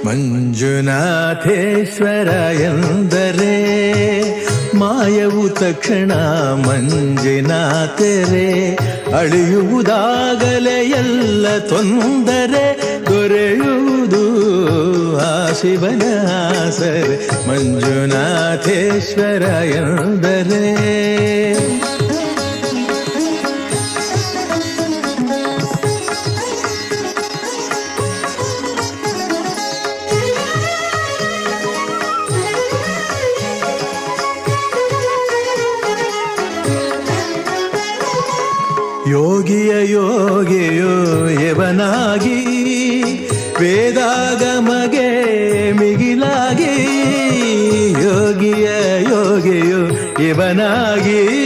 ಮಂಜುನಾಥೇಶ್ವರ ಎಂದರೆ ಮಾಯವು ತಕ್ಷಣ ಮಂಜಿನಾಥರೇ, ಅಳಿಯುವುದಾಗಲೇ ಎಲ್ಲ ತೊಂದರೆ ದೊರೆಯುವುದು ಆ ಶಿವನ ಆಸರೆ. ಮಂಜುನಾಥೇಶ್ವರ ಎಂದರೆ ಯೋಗಿಯ ಯೋಗಿಯೋ ಯವನಾಗಿ, ವೇದಾಗಮಗೆ ಮಿಗಿಲಾಗಿ. ಯೋಗಿಯ ಯೋಗಿಯೋ ಯವನಾಗಿ,